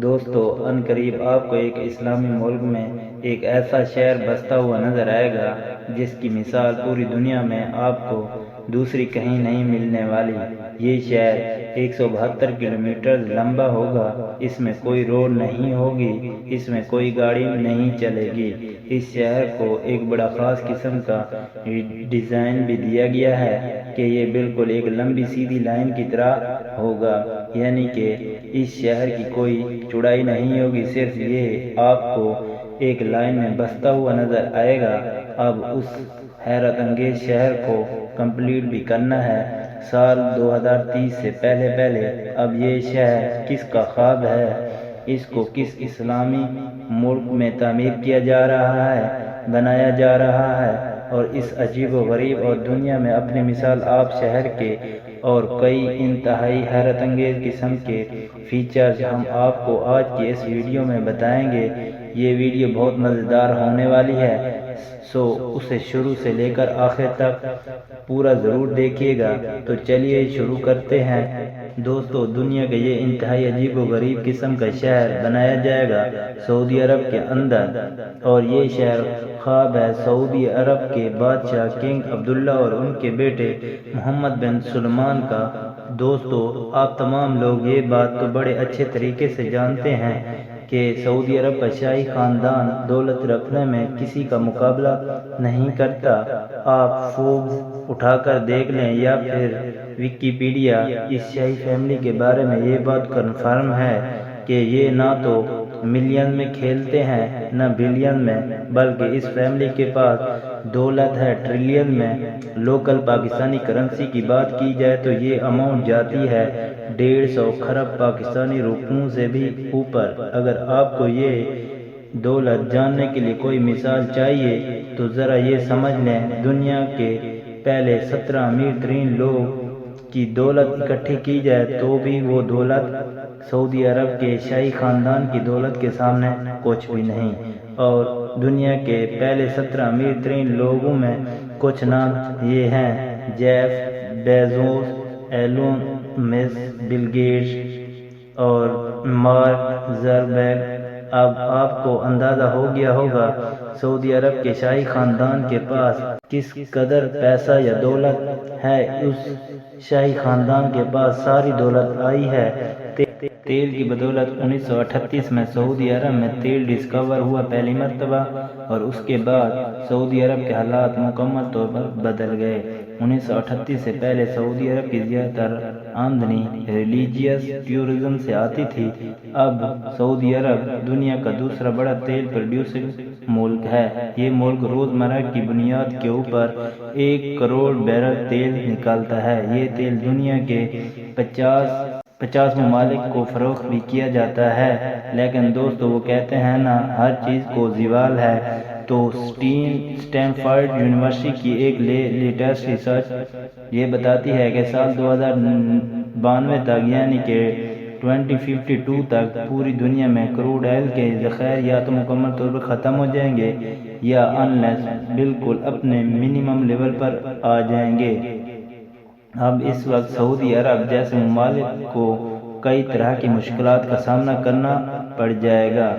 دوستو ان قریب آپ کو ایک اسلامی ملک میں ایک ایسا شہر بستا ہوا نظر آئے گا جس کی مثال پوری دنیا میں آپ کو دوسری کہیں نہیں ملنے والی۔ یہ شہر 172 کلومیٹر لمبا ہوگا۔ اس میں کوئی روڈ نہیں ہوگی، اس میں کوئی گاڑی نہیں چلے گی۔ اس شہر کو ایک بڑا خاص قسم کا ڈیزائن بھی دیا گیا ہے کہ یہ بالکل ایک لمبی سیدھی لائن کی طرح ہوگا، یعنی کہ اس شہر کی کوئی چوڑائی نہیں ہوگی، صرف یہ آپ کو ایک لائن میں بستا ہوا نظر آئے گا۔ اب اس حیرت انگیز شہر کو کمپلیٹ بھی کرنا ہے سال 2030 سے پہلے۔ اب یہ شہر کس کا خواب ہے؟ اس کو کس اسلامی ملک میں تعمیر کیا جا رہا ہے، بنایا جا رہا ہے، اور اس عجیب و غریب اور دنیا میں اپنی مثال آپ شہر کے اور کئی انتہائی حیرت انگیز قسم کے فیچرز ہم آپ کو آج کی اس ویڈیو میں بتائیں گے۔ یہ ویڈیو بہت مزیدار ہونے والی ہے، سو اسے شروع سے لے کر آخر تک پورا ضرور دیکھیے گا۔ تو چلیے شروع کرتے ہیں۔ دوستو دنیا کا یہ انتہائی عجیب و غریب قسم کا شہر بنایا جائے گا سعودی عرب کے اندر، اور یہ شہر خواب ہے سعودی عرب کے بادشاہ کنگ عبداللہ اور ان کے بیٹے محمد بن سلمان کا۔ دوستو آپ تمام لوگ یہ بات تو بڑے اچھے طریقے سے جانتے ہیں کہ سعودی عرب کا شاہی خاندان دولت رکھنے میں کسی کا مقابلہ نہیں کرتا۔ آپ فوربس اٹھا کر دیکھ لیں یا پھر ویکیپیڈیا، اس شاہی فیملی کے بارے میں یہ بات کنفرم ہے کہ یہ نہ تو ملین میں کھیلتے ہیں نہ بلین میں، بلکہ اس فیملی کے پاس دولت ہے ٹریلین میں۔ لوکل پاکستانی کرنسی کی بات کی جائے تو یہ اماؤنٹ جاتی ہے 150 کھرب پاکستانی روپیوں سے بھی اوپر۔ اگر آپ کو یہ دولت جاننے کے لیے کوئی مثال چاہیے تو ذرا یہ سمجھ لیں، دنیا کے پہلے 17 امیر ترین لوگ کی دولت اکٹھی کی جائے تو بھی وہ دولت سعودی عرب کے شاہی خاندان کی دولت کے سامنے کچھ بھی نہیں۔ اور دنیا کے پہلے 17 امیر ترین لوگوں میں کچھ نام یہ ہیں: Jeff Bezos, Elon Musk, Bill Gates اور مارک زکربرگ۔ اب آپ کو اندازہ ہو گیا ہوگا سعودی عرب کے شاہی خاندان کے پاس کس قدر پیسہ یا دولت ہے۔ اس شاہی خاندان کے پاس ساری دولت آئی ہے تیل کی بدولت۔ 1938 میں سعودی عرب میں تیل ڈسکور ہوا پہلی مرتبہ، اور اس کے بعد سعودی عرب کے حالات مکمل طور پر بدل گئے۔ 1938 سے پہلے سعودی عرب کی زیادہ تر آمدنی ریلیجیس ٹورزم سے آتی تھی۔ اب سعودی عرب دنیا کا دوسرا بڑا تیل پروڈیوسنگ ملک ہے۔ یہ ملک روزمرہ کی بنیاد کے اوپر 1 کروڑ بیرل تیل نکالتا ہے۔ یہ تیل دنیا کے 50 ممالک کو فروخت بھی کیا جاتا ہے۔ لیکن دوستو وہ کہتے ہیں نا، ہر چیز کو زوال ہے، تو سٹینفورڈ یونیورسٹی کی ایک لیٹسٹ ریسرچ یہ بتاتی ہے کہ سال 2092 تک، یعنی کہ 2052 تک، پوری دنیا میں کروڈ آئل کے ذخائر یا تو مکمل طور پر ختم ہو جائیں گے یا انلیس بالکل اپنے منیمم لیول پر آ جائیں گے۔ اب اس وقت سعودی عرب جیسے ممالک کو کئی طرح کی مشکلات کا سامنا کرنا پڑ جائے گا۔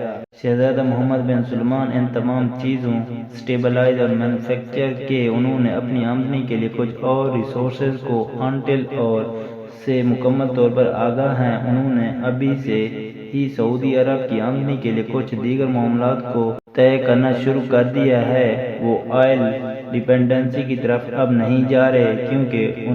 شہزادہ محمد بن سلمان ان تمام چیزوں سٹیبلائز اور مینوفیکچر کے انہوں نے اپنی آمدنی کے لیے کچھ اور ریسورسز کو ہانٹل اور سے مکمل طور پر آگاہ ہیں۔ انہوں نے ابھی سے ہی سعودی عرب کی آمدنی کے لیے کچھ دیگر معاملات کو طے کرنا شروع کر دیا ہے۔ وہ آئل ڈیپینڈنسی کی طرف اب نہیں جا رہے، کیونکہ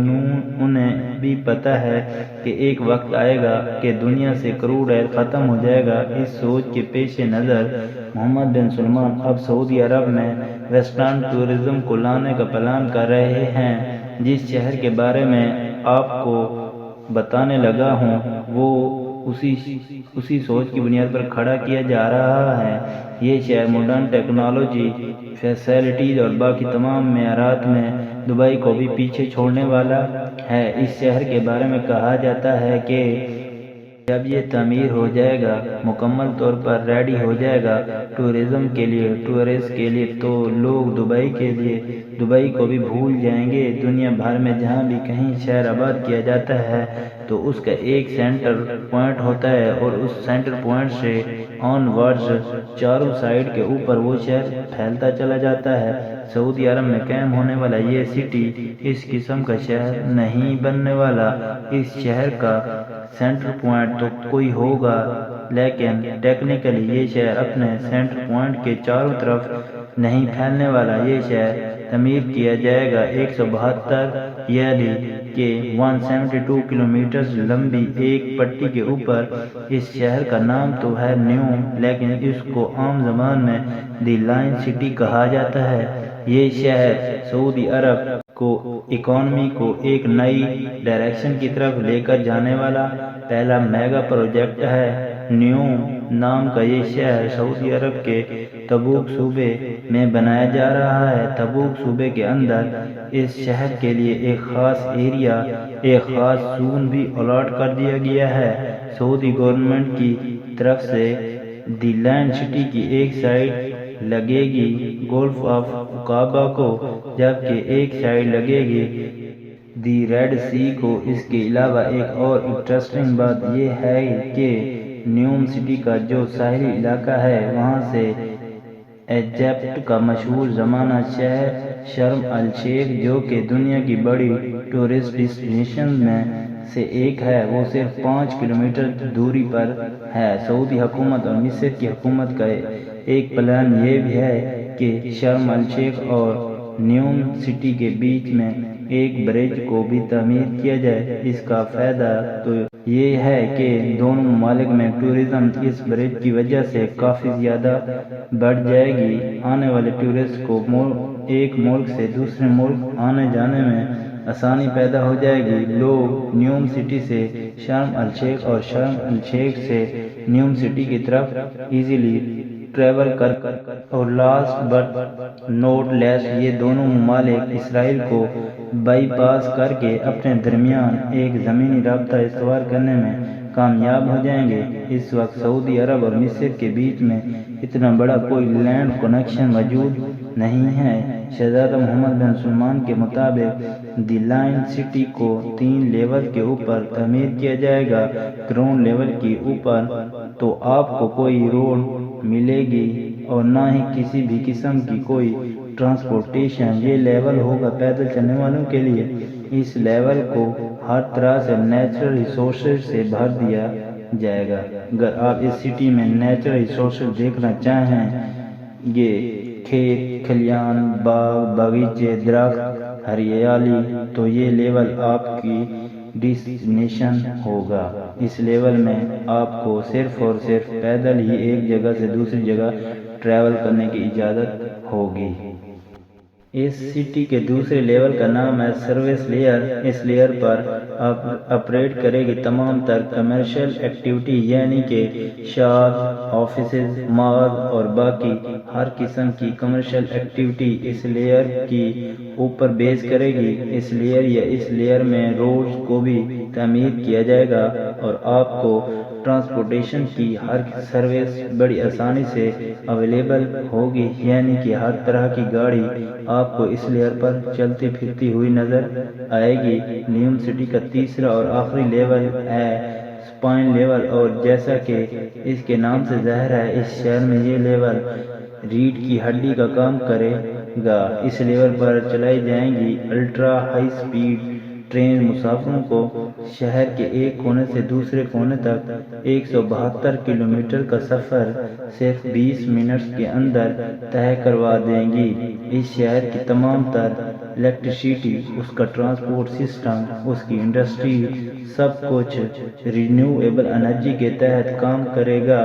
انہیں بھی پتہ ہے کہ ایک وقت آئے گا کہ دنیا سے کروڈ آئل ختم ہو جائے گا۔ اس سوچ کے پیش نظر محمد بن سلمان اب سعودی عرب میں ویسٹرن ٹورزم کو لانے کا پلان کر رہے ہیں۔ جس شہر کے بارے میں آپ کو بتانے لگا ہوں، وہ اسی سوچ کی بنیاد پر کھڑا کیا جا رہا ہے۔ یہ شہر ماڈرن ٹیکنالوجی، فیسلٹیز اور باقی تمام معیارات میں دبئی کو بھی پیچھے چھوڑنے والا ہے۔ اس شہر کے بارے میں کہا جاتا ہے کہ جب یہ تعمیر ہو جائے گا، مکمل طور پر ریڈی ہو جائے گا ٹورزم کے لیے، ٹورسٹ کے لیے، تو لوگ دبئی کو بھی بھول جائیں گے۔ دنیا بھر میں جہاں بھی کہیں شہر آباد کیا جاتا ہے، تو اس کا ایک سینٹر پوائنٹ ہوتا ہے اور اس سینٹر پوائنٹ سے آن ورڈز چاروں سائڈ کے اوپر وہ شہر پھیلتا چلا جاتا ہے۔ سعودی عرب میں قائم ہونے والا یہ سٹی اس قسم کا شہر نہیں بننے والا۔ اس شہر کا سینٹر پوائنٹ تو کوئی ہوگا، لیکن ٹیکنیکلی یہ شہر اپنے سینٹر پوائنٹ کے چاروں طرف نہیں پھیلنے والا۔ یہ شہر تعمیر کیا جائے گا 172 یعنی کہ 172 کلومیٹرز لمبی ایک پٹی کے اوپر۔ اس شہر کا نام تو ہے نیوم، لیکن اس کو عام زبان میں دی لائن سٹی کہا جاتا ہے۔ یہ شہر سعودی عرب کو اکانومی کو ایک نئی ڈائریکشن کی طرف لے کر جانے والا پہلا میگا پروجیکٹ ہے۔ نیوم نام کا یہ شہر سعودی عرب کے تبوک صوبے میں بنایا جا رہا ہے۔ تبوک صوبے کے اندر اس شہر کے لیے ایک خاص ایریا، ایک خاص زون بھی الاٹ کر دیا گیا ہے۔ سعودی گورنمنٹ کی طرف سے دی لینڈ سٹی کی ایک سائڈ لگے گی گولف آف عقابہ کو، جبکہ ایک سائڈ لگے گی دی ریڈ سی کو۔ اس کے علاوہ ایک اور انٹرسٹنگ بات یہ ہے کہ نیوم سٹی کا جو ساحلی علاقہ ہے وہاں سے ایجپٹ کا مشہور زمانہ شہر شرم الشیخ، جو کہ دنیا کی بڑی ٹورسٹ ڈیسٹینیشن میں سے ایک ہے، وہ صرف 5 کلومیٹر دوری پر ہے۔ سعودی حکومت اور مصر کی حکومت کا ایک پلان یہ بھی ہے کہ شرم الشیخ اور نیوم سٹی کے بیچ میں ایک برج کو بھی تعمیر کیا جائے۔ اس کا فائدہ تو یہ ہے کہ دونوں ممالک میں ٹورزم اس برج کی وجہ سے کافی زیادہ بڑھ جائے گی۔ آنے والے ٹورسٹ کو ایک ملک سے دوسرے ملک آنے جانے میں آسانی پیدا ہو جائے گی۔ لوگ نیوم سٹی سے شرم الشیخ اور شرم الشیخ سے نیوم سٹی کی طرف ایزیلی ٹریول کر اور لاسٹ بٹ نوٹ لیس یہ دونوں ممالک اسرائیل کو بائی پاس کر کے اپنے درمیان ایک زمینی رابطہ استوار کرنے میں کامیاب ہو جائیں گے۔ اس وقت سعودی عرب اور مصر کے بیچ میں اتنا بڑا کوئی لینڈ کنیکشن موجود نہیں ہے۔ شہزادہ محمد بن سلمان کے مطابق دی لائن سٹی کو 3 لیول کے اوپر تعمیر کیا جائے گا۔ گراؤنڈ لیول کے اوپر تو آپ کو کوئی روڈ ملے گی اور نہ ہی کسی بھی قسم کی کوئی ٹرانسپورٹیشن۔ یہ لیول ہوگا پیدل چلنے والوں کے لیے۔ اس لیول کو ہر طرح سے نیچرل ریسورسز سے بھر دیا جائے گا۔ اگر آپ اس سٹی میں نیچرل ریسورسز دیکھنا چاہیں، یہ کھیت کھلیان، باغ باغیچے، درخت، ہریالی، تو یہ لیول آپ کی ڈیسٹینیشن ہوگا۔ اس لیول میں آپ کو صرف اور صرف پیدل ہی ایک جگہ سے دوسری جگہ ٹریول کرنے کی اجازت ہوگی۔ اس سٹی کے دوسرے لیول کا نام ہے سروس لیئر۔ اس لیئر پر آپریٹ کرے گی تمام تر کمرشل ایکٹیویٹی، یعنی کہ شاپ، آفیسز، مال اور باقی ہر قسم کی کمرشل ایکٹیویٹی اس لیئر کی اوپر بیس کرے گی۔ اس لیئر یا اس لیئر میں روڈز کو بھی تعمیر کیا جائے گا اور آپ کو ٹرانسپورٹیشن کی ہر سروس بڑی آسانی سے اویلیبل ہوگی، یعنی کہ ہر طرح کی گاڑی آپ کو اس لیئر پر چلتی پھرتی ہوئی نظر آئے گی۔ نیوم سٹی کا تیسرا اور آخری لیول ہے سپائن لیول، اور جیسا کہ اس کے نام سے ظاہر ہے اس شہر میں یہ لیول ریڑھ کی ہڈی کا کام کرے گا۔ اس لیول پر چلائی جائیں گی الٹرا ہائی سپیڈ ٹرین۔ مسافروں کو شہر کے ایک کونے سے دوسرے کونے تک 172 کلومیٹر کا سفر صرف 20 منٹس کے اندر طے کروا دیں گی۔ اس شہر کی تمام تر الیکٹریسٹی، اس کا ٹرانسپورٹ سسٹم، اس کی انڈسٹری، سب کچھ رینیویبل انرجی کے تحت کام کرے گا،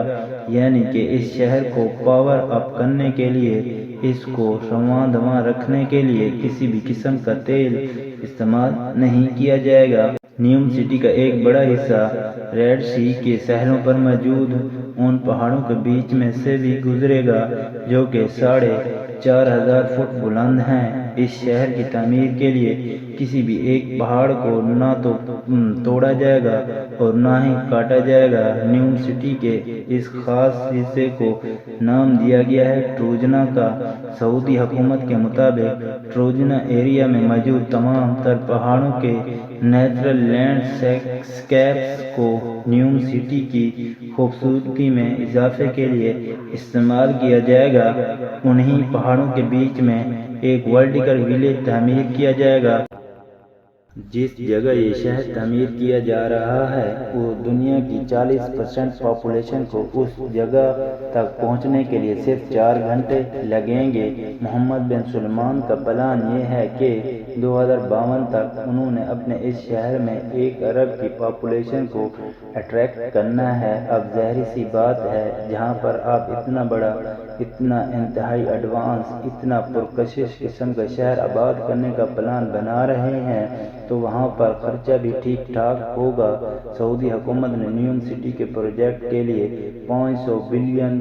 یعنی کہ اس شہر کو پاور اپ کرنے کے لیے، اس کو رواں دواں رکھنے کے لیے کسی بھی قسم کا تیل استعمال نہیں کیا جائے گا۔ نیوم سٹی کا ایک بڑا حصہ ریڈ سی کے ساحلوں پر موجود ان پہاڑوں کے بیچ میں سے بھی گزرے گا جو کہ 4500 فٹ بلند ہیں۔ اس شہر کی تعمیر کے لیے کسی بھی ایک پہاڑ کو نہ تو توڑا جائے گا اور نہ ہی کاٹا جائے گا۔ نیوم سٹی کے اس خاص حصے کو نام دیا گیا ہے ٹروجنا کا۔ سعودی حکومت کے مطابق ٹروجنا ایریا میں موجود تمام تر پہاڑوں کے نیچرل لینڈ اسکیپس کو نیوم سٹی کی خوبصورتی میں اضافے کے لیے استعمال کیا جائے گا۔ انہی پہاڑوں کے بیچ میں ایک ورٹیکل ولیج تعمیر کیا جائے گا۔ جس جگہ یہ شہر تعمیر کیا جا رہا ہے وہ دنیا کی 40% پاپولیشن کو اس جگہ تک پہنچنے کے لیے صرف 4 گھنٹے لگیں گے۔ محمد بن سلمان کا پلان یہ ہے کہ 2052 تک انہوں نے اپنے اس شہر میں 1 ارب کی پاپولیشن کو اٹریکٹ کرنا ہے۔ اب ظاہر سی بات ہے جہاں پر آپ اتنا بڑا، اتنا انتہائی ایڈوانس، اتنا پرکشش قسم کا شہر آباد کرنے کا پلان بنا رہے ہیں تو وہاں پر خرچہ بھی ٹھیک ٹھاک ہوگا۔ سعودی حکومت نے نیوم سٹی کے پروجیکٹ کے لیے $500 بلین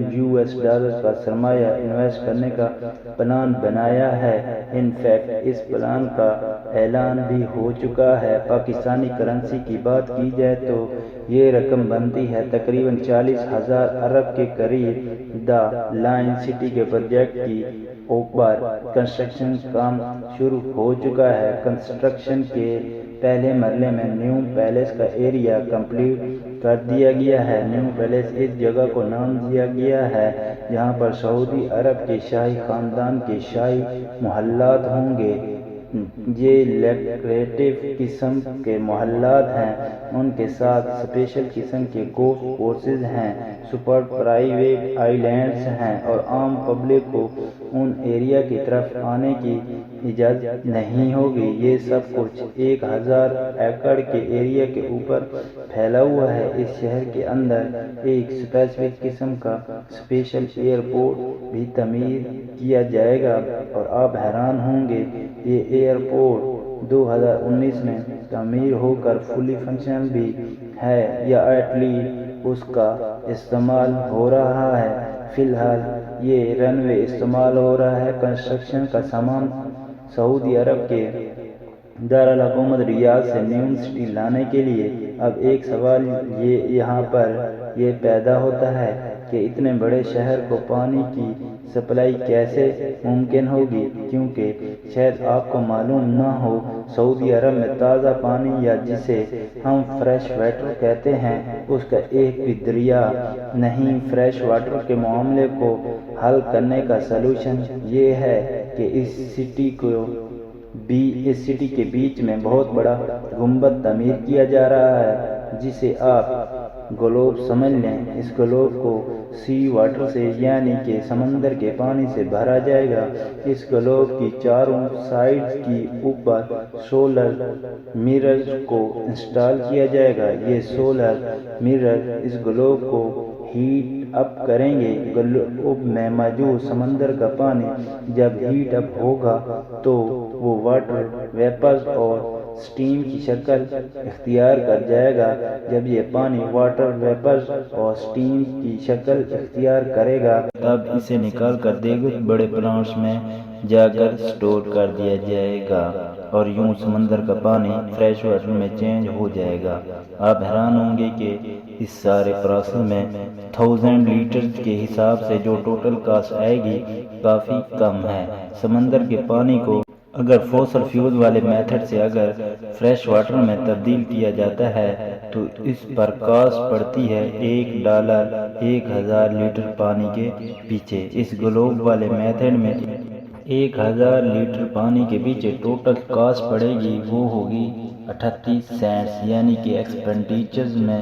کا سرمایہ انویسٹ کرنے کا پلان بنایا ہے۔ ان فیکٹ اس پلان کا اعلان بھی ہو چکا ہے۔ پاکستانی کرنسی کی بات کی جائے تو یہ رقم بنتی ہے تقریباً 40,000 ارب کے قریب۔ دا لائن سٹی کے پروجیکٹ کی اوپر کنسٹرکشن کام شروع ہو چکا ہے۔ کنسٹرکشن کے پہلے مرحلے میں نیوم پیلس کا ایریا کمپلیٹ کر دیا گیا ہے۔ نیوم پیلس اس جگہ کو نام دیا گیا ہے جہاں پر سعودی عرب کے شاہی خاندان کے شاہی محلات ہوں گے۔ یہ لیکریٹو قسم کے محلات ہیں، ان کے ساتھ اسپیشل قسم کے گولف کورسز ہیں، سپر پرائیویٹ آئی لینڈز ہیں اور عام پبلک کو ان ایریا کی طرف آنے کی اجازت نہیں ہوگی۔ یہ سب کچھ 1000 ایکڑ کے ایریا کے اوپر پھیلا ہوا ہے۔ اس شہر کے اندر ایک اسپیسیفک قسم کا اسپیشل ایئرپورٹ بھی تعمیر کیا جائے گا اور آپ حیران ہوں گے یہ ایئرپورٹ 2019 میں تعمیر ہو کر فلی فنکشنل بھی ہے یا ایٹ لیسٹ اس کا استعمال ہو رہا ہے۔ فی الحال یہ رن وے استعمال ہو رہا ہے۔ کنسٹرکشن کا سامان سعودی عرب کے دارالحکومت ریاض سے نیوم سٹی لانے کے لیے۔ اب ایک سوال یہاں پر یہ پیدا ہوتا ہے کہ اتنے بڑے شہر کو پانی کی سپلائی کیسے ممکن ہوگی، کیونکہ شاید آپ کو معلوم نہ ہو سعودی عرب میں تازہ پانی یا جسے ہم فریش واٹر کہتے ہیں اس کا ایک بھی دریا نہیں۔ فریش واٹر کے معاملے کو حل کرنے کا سلوشن یہ ہے کہ اس سٹی کے بیچ میں بہت بڑا گنبد تعمیر کیا جا رہا ہے جسے آپ گلوب سمجھ لیں۔ اس گلوب کو سی واٹر سے یعنی کہ سمندر کے پانی سے بھرا جائے گا۔ اس گلوب کی چاروں سائڈز کی اوپر سولر میررز کو انسٹال کیا جائے گا۔ یہ سولر میرر اس گلوب کو ہیٹ اپ کریں گے۔ گلوب میں موجود سمندر کا پانی جب ہیٹ اپ ہوگا تو وہ واٹر ویپرز اور سٹیم کی شکل اختیار کر جائے گا۔ جب یہ پانی واٹر ویپرز اور سٹیم کی شکل اختیار کرے گا تب اسے نکال کر دیگر بڑے پلانٹس میں جا کر سٹور کر دیا جائے گا اور یوں سمندر کا پانی فریش واٹر میں چینج ہو جائے گا۔ آپ حیران ہوں گے کہ اس سارے پروسیس میں 1000 لیٹرز کے حساب سے جو ٹوٹل کاسٹ آئے گی کافی کم ہے۔ سمندر کے پانی کو اگر فوسل فیول والے میتھڈ سے اگر فریش واٹر میں تبدیل کیا جاتا ہے تو اس پر کاسٹ پڑتی ہے $1 1000 لیٹر پانی کے پیچھے۔ اس گلوب والے میتھڈ میں 1000 لیٹر پانی کے پیچھے ٹوٹل کاسٹ پڑے گی وہ ہوگی 38 سینٹس، یعنی کہ ایکسپینڈیچرز میں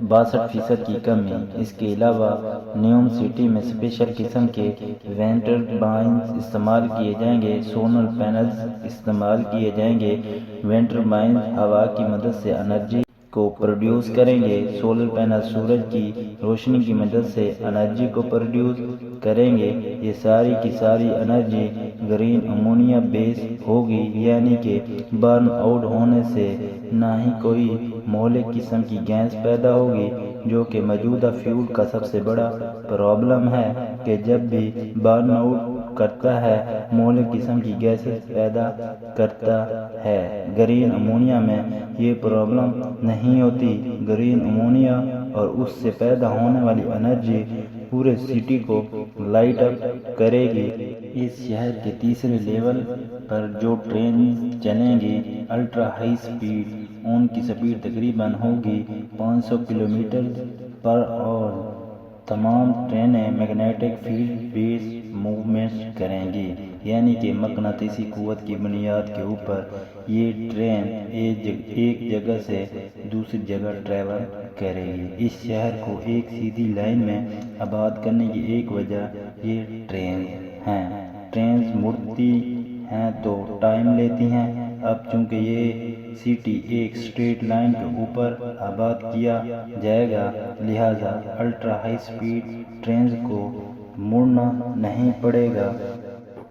62% کی کمی۔ اس کے علاوہ نیوم سٹی میں اسپیشل قسم کے وینڈ ٹربائنز استعمال کیے جائیں گے، سولر پینلز استعمال کیے جائیں گے۔ وینڈ ٹربائنز ہوا کی مدد سے انرجی کو پروڈیوس کریں گے، سولر پینل سورج کی روشنی کی مدد سے انرجی کو پروڈیوس کریں گے۔ یہ ساری کی ساری انرجی گرین امونیا بیس ہوگی، یعنی کہ برن آؤٹ ہونے سے نہ ہی کوئی مہلک قسم کی گیس پیدا ہوگی، جو کہ موجودہ فیول کا سب سے بڑا پرابلم ہے کہ جب بھی برن آؤٹ کرتا ہے، مختلف قسم کی گیسز پیدا کرتا ہے۔ گرین امونیا میں یہ پرابلم نہیں ہوتی۔ گرین امونیا اور اس سے پیدا ہونے والی انرجی پورے سٹی کو لائٹ اپ کرے گی۔ اس شہر کے تیسرے لیول پر جو ٹرین چلیں گی الٹرا ہائی سپیڈ، ان کی سپیڈ تقریباً ہوگی 500 کلومیٹر پر آور۔ تمام ٹرینیں میگنیٹک فیلڈ بیسڈ موومنٹ کریں گی، یعنی کہ مقناطیسی قوت کی بنیاد کے اوپر یہ ٹرین ایک جگہ سے دوسری جگہ ٹریول کرے گی۔ اس شہر کو ایک سیدھی لائن میں آباد کرنے کی ایک وجہ یہ ٹرین ہیں۔ ٹرینز مڑتی ہیں تو ٹائم لیتی ہیں۔ اب چونکہ یہ سٹی ایک اسٹریٹ لائن کے اوپر آباد کیا جائے گا، لہٰذا الٹرا ہائی سپیڈ ٹرینز کو مڑنا نہیں پڑے گا۔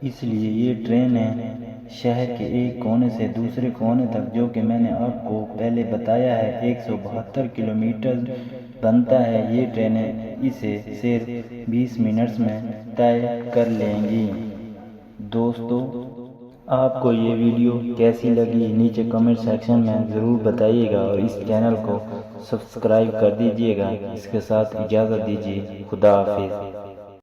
اس لیے یہ ٹرینیں شہر کے ایک کونے سے دوسرے کونے تک، جو کہ میں نے آپ کو پہلے بتایا ہے 172 کلومیٹر بنتا ہے، یہ ٹرینیں اسے صرف 20 منٹس میں طے کر لیں گی۔ دوستو، آپ کو یہ ویڈیو کیسی لگی نیچے کمنٹ سیکشن میں ضرور بتائیے گا، اور اس چینل کو سبسکرائب کر دیجیے گا۔ اس کے ساتھ اجازت دیجیے، خدا حافظ۔